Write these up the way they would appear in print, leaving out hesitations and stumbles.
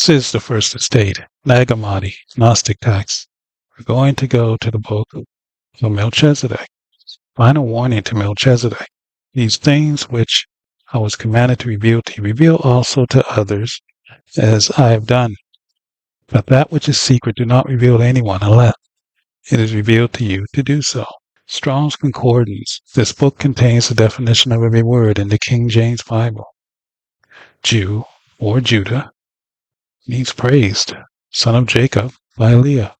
This is the first estate, Nag Hammadi, Gnostic text. We're going to go to the book of Melchizedek. Final warning to Melchizedek. These things which I was commanded to reveal to you, reveal also to others, as I have done. But that which is secret do not reveal to anyone unless it is revealed to you to do so. Strong's Concordance. This book contains the definition of every word in the King James Bible. Jew, or Judah, means praised, son of Jacob, by Leah.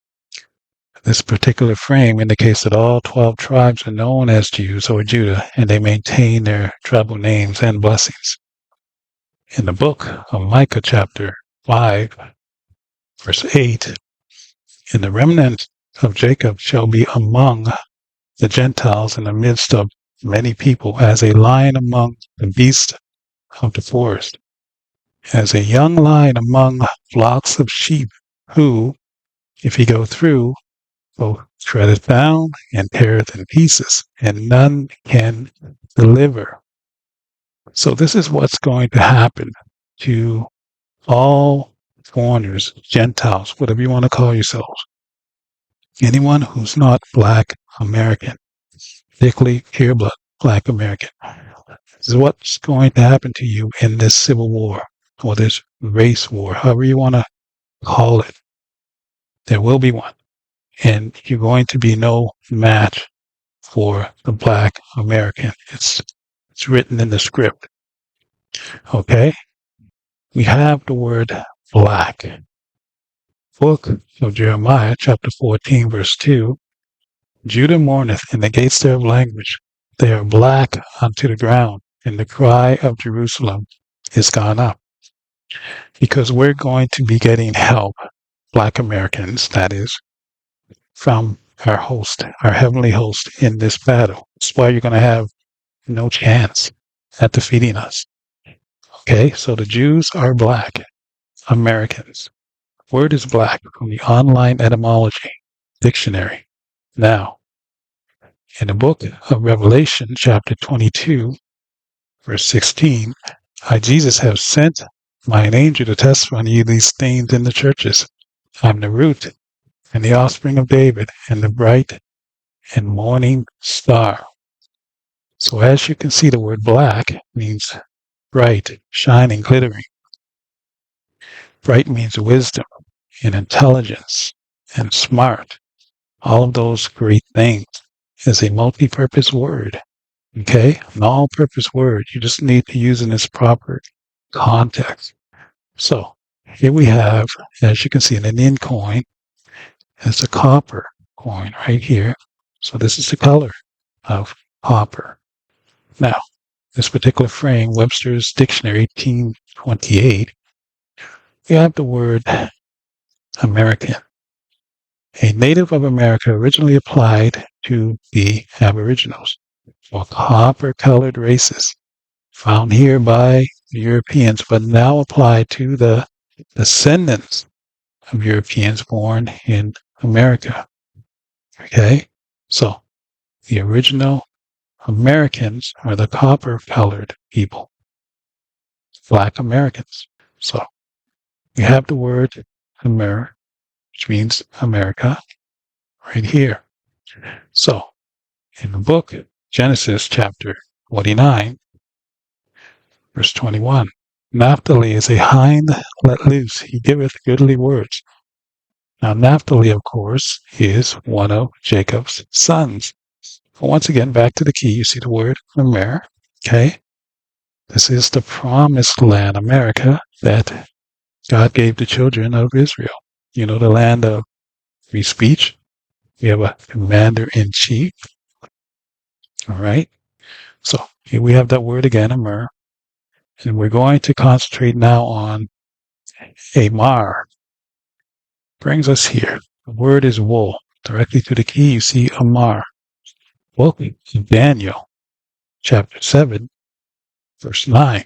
This particular frame indicates that all 12 tribes are known as Jews or Judah, and they maintain their tribal names and blessings. In the book of Micah, chapter 5, verse 8, and the remnant of Jacob shall be among the Gentiles in the midst of many people, as a lion among the beasts of the forest, as a young lion among flocks of sheep, who, if he go through, both treadeth down and teareth in pieces, and none can deliver. So this is what's going to happen to all foreigners, Gentiles, whatever you want to call yourselves. Anyone who's not Black American, particularly pureblood Black American. This is what's going to happen to you in this civil war, or this race war, however you want to call it. There will be one. And you're going to be no match for the Black American. It's written in the script. Okay? We have the word black. Book of Jeremiah, chapter 14, verse 2. Judah mourneth, and the gates thereof language. They are black unto the ground, and the cry of Jerusalem is gone up. Because we're going to be getting help, Black Americans, that is, from our host, our heavenly host in this battle. That's why you're going to have no chance at defeating us. Okay, so the Jews are Black Americans. Word is black from the online etymology dictionary. Now, in the book of Revelation, chapter 22, verse 16, I, Jesus, have sent mine angel to testify unto you these things in the churches. I'm the root and the offspring of David, and the bright and morning star. So as you can see, the word black means bright, shining, glittering. Bright means wisdom and intelligence and smart. All of those great things is a multi-purpose word. Okay? An all-purpose word. You just need to use it in its proper context. So here we have, as you can see, an Indian coin. It's a copper coin right here. So this is the color of copper. Now, this particular frame, Webster's Dictionary, 1828, we have the word American. A native of America originally applied to the Aboriginals, or copper-colored races, found here by the Europeans, but now applied to the descendants of Europeans born in America. Okay? So, the original Americans are the copper-colored people, Black Americans. So, we have the word Amer, which means America, right here. So, in the book, Genesis chapter 49, verse 21, Naphtali is a hind let loose. He giveth goodly words. Now, Naphtali, of course, is one of Jacob's sons. Once again, back to the key, you see the word Amer, okay? This is the promised land, America, that God gave the children of Israel. You know, the land of free speech. We have a commander-in-chief. All right? So here we have that word again, Amer. And we're going to concentrate now on Amar. Brings us here. The word is wool. Directly to the key, you see Amar. Welcome to Daniel, chapter 7, verse 9.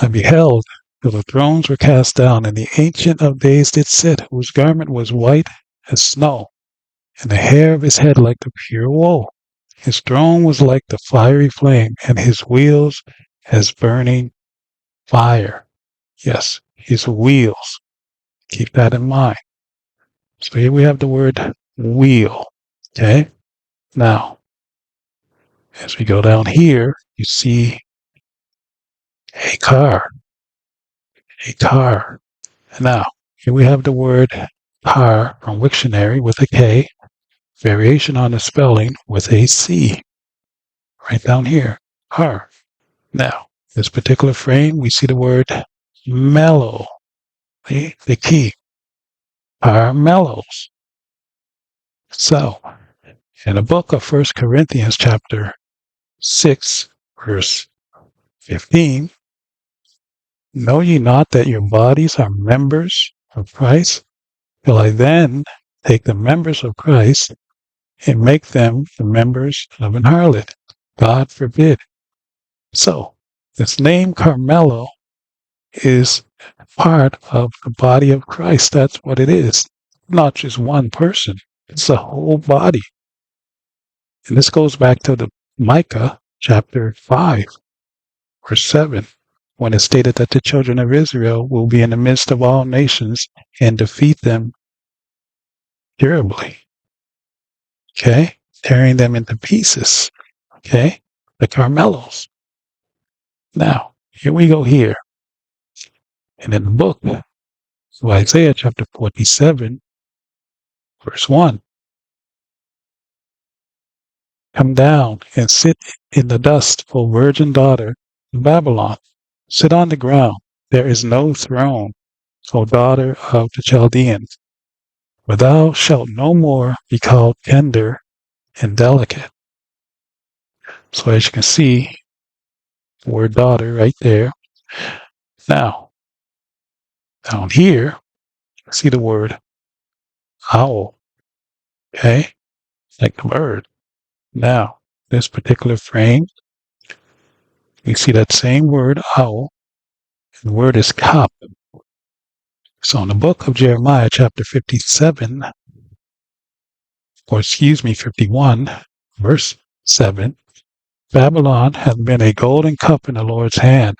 I beheld till the thrones were cast down, and the Ancient of Days did sit, whose garment was white as snow, and the hair of his head like the pure wool. His throne was like the fiery flame, and his wheels as burning fire. Yes, is wheels. Keep that in mind. So here we have the word wheel. Okay? Now, as we go down here, you see a car. A car. Now, here we have the word car from Wiktionary with a K, variation on the spelling with a C. Right down here, car. Now, this particular frame, we see the word mellow. The key. Car mellows. So, in the book of 1 Corinthians chapter 6, verse 15, know ye not that your bodies are members of Christ? Till I then take the members of Christ and make them the members of an harlot. God forbid. So, this name Carmelo is part of the body of Christ. That's what it is. Not just one person. It's the whole body. And this goes back to the Micah chapter 5, verse 7, when it stated that the children of Israel will be in the midst of all nations and defeat them terribly. Okay? Tearing them into pieces. Okay? The Carmelos. Now, here we go here. And in the book of Isaiah chapter 47, verse 1, come down and sit in the dust, O virgin daughter of Babylon. Sit on the ground. There is no throne, O daughter of the Chaldeans. For thou shalt no more be called tender and delicate. So as you can see, the word daughter right there. Now, down here, see the word owl. Okay? Like the bird. Now, this particular frame, we see that same word owl. The word is cop. So in the book of Jeremiah, chapter 57, 51, verse 7, Babylon hath been a golden cup in the Lord's hand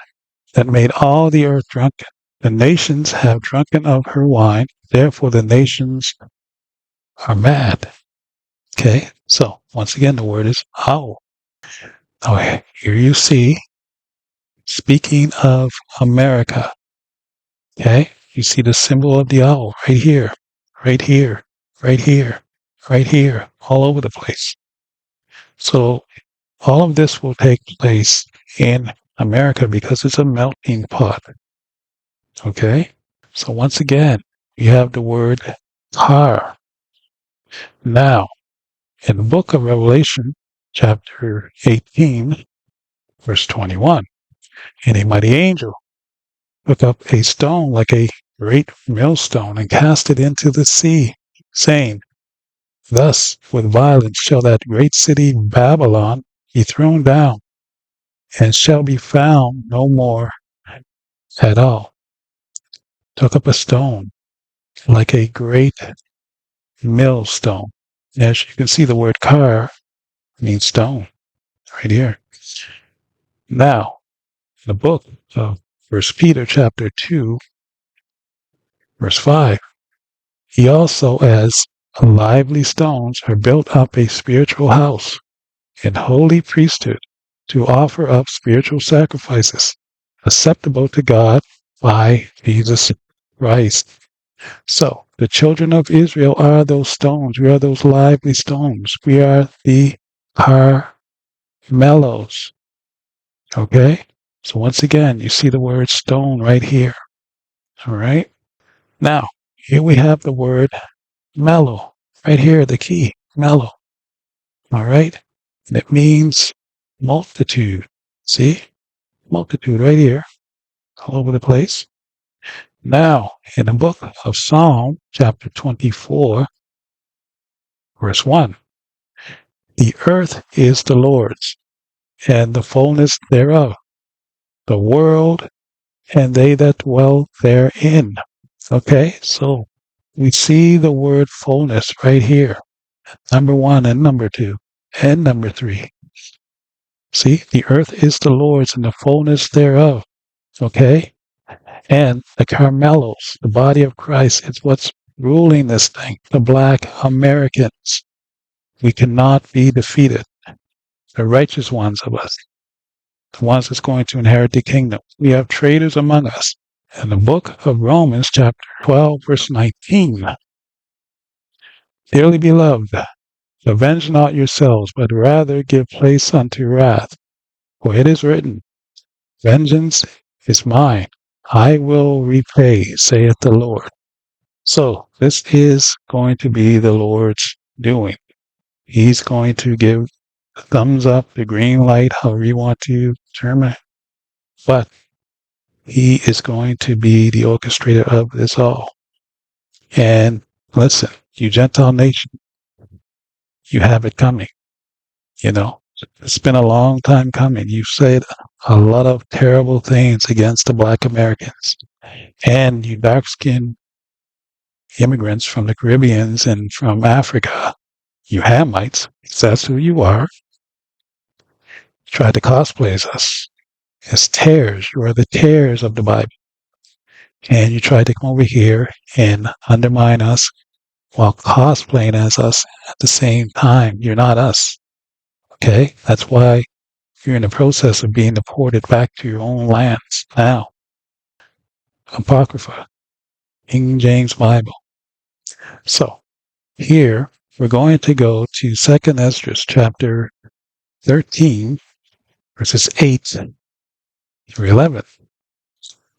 that made all the earth drunken. The nations have drunken of her wine, therefore the nations are mad. Okay, so once again, the word is owl. Now here you see, speaking of America, okay, you see the symbol of the owl right here, right here, right here, right here, all over the place. So all of this will take place in America because it's a melting pot. Okay? So once again, you have the word car. Now, in the book of Revelation, chapter 18, verse 21, and a mighty angel took up a stone like a great millstone and cast it into the sea, saying, thus with violence shall that great city Babylon be thrown down, and shall be found no more at all. Took up a stone like a great millstone. As you can see, the word car means stone right here. Now, in the book of 1 Peter chapter 2, verse 5, he also, as lively stones, are built up a spiritual house and holy priesthood to offer up spiritual sacrifices acceptable to God by Jesus Christ. So, the children of Israel are those stones. We are those lively stones. We are the Carmelos. Okay? So once again, you see the word stone right here. All right? Now, here we have the word mellow. Right here, the key, mellow. All right? And it means multitude. See? Multitude right here, all over the place. Now, in the book of Psalm, chapter 24, verse 1, the earth is the Lord's, and the fullness thereof, the world and they that dwell therein. Okay, so we see the word fullness right here. Number 1 and number 2 and number 3. See, the earth is the Lord's and the fullness thereof. Okay? And the Carmelos, the body of Christ, is what's ruling this thing. The black Americans. We cannot be defeated. The righteous ones of us, the ones that's going to inherit the kingdom. We have traitors among us. In the book of Romans, chapter 12, verse 19, dearly beloved, avenge not yourselves, but rather give place unto wrath. For it is written, vengeance is mine. I will repay, saith the Lord. So this is going to be the Lord's doing. He's going to give the thumbs up, the green light, however you want to determine it. But he is going to be the orchestrator of this all. And listen, you Gentile nation, you have it coming. You know, it's been a long time coming. You've said a lot of terrible things against the black Americans. And you dark-skinned immigrants from the Caribbeans and from Africa, you Hamites, because that's who you are, tried to cosplay as us, as tares. You are the tares of the Bible. And you tried to come over here and undermine us while cosplaying as us at the same time. You're not us. Okay? That's why you're in the process of being deported back to your own lands now. Apocrypha, King James Bible. So, here, we're going to go to 2nd Esdras chapter 13, verses 8 through 11.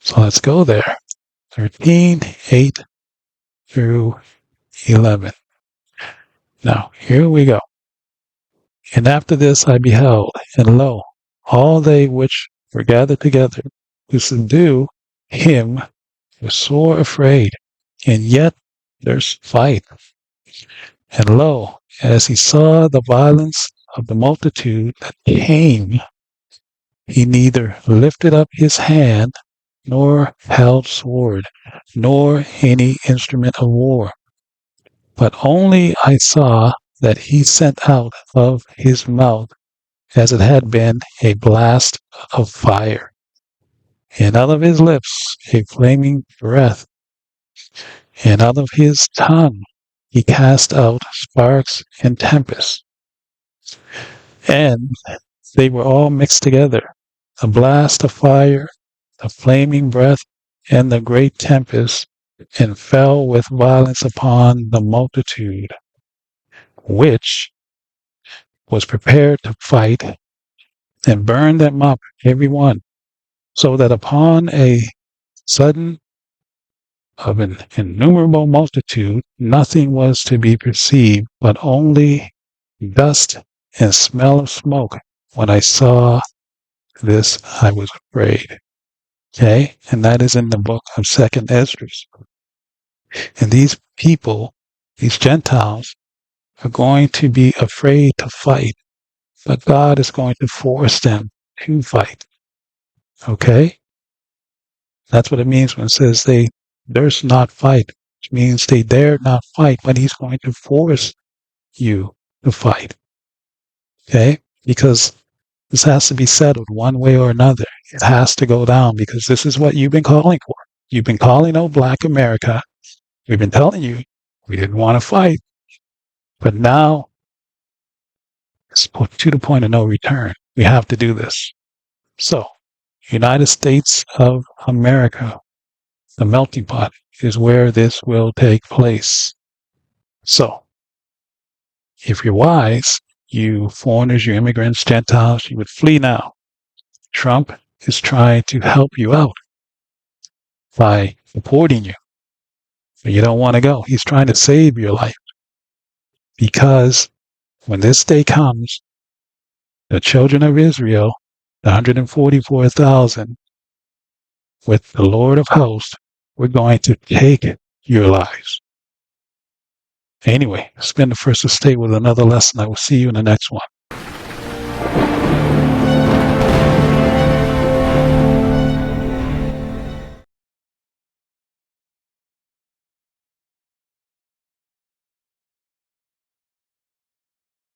So let's go there. 13, 8 through 11. Now, here we go. And after this I beheld, and lo, all they which were gathered together to subdue him were sore afraid, and yet there's fight. And lo, as he saw the violence of the multitude that came, he neither lifted up his hand, nor held sword, nor any instrument of war. But only I saw that he sent out of his mouth as it had been a blast of fire, and out of his lips a flaming breath, and out of his tongue he cast out sparks and tempests. And they were all mixed together, the blast of fire, the flaming breath, and the great tempest, and fell with violence upon the multitude, which was prepared to fight, and burned them up, every one, so that upon a sudden of an innumerable multitude, nothing was to be perceived, but only dust and smell of smoke. When I saw this, I was afraid. Okay? And that is in the book of 2nd Esdras. And these people, these Gentiles, are going to be afraid to fight, but God is going to force them to fight. Okay? That's what it means when it says they durst not fight, which means they dare not fight, but he's going to force you to fight. Okay? Because this has to be settled one way or another. It has to go down because this is what you've been calling for. You've been calling out Black America. We've been telling you we didn't want to fight. But now it's to the point of no return. We have to do this. So, United States of America, the melting pot, is where this will take place. So, if you're wise, you foreigners, you immigrants, Gentiles, you would flee now. Trump is trying to help you out by deporting you. But you don't want to go. He's trying to save your life. Because when this day comes, the children of Israel, the 144,000, with the Lord of hosts, we're going to take your lives. Anyway, it's been the First Estate with another lesson. I will see you in the next one.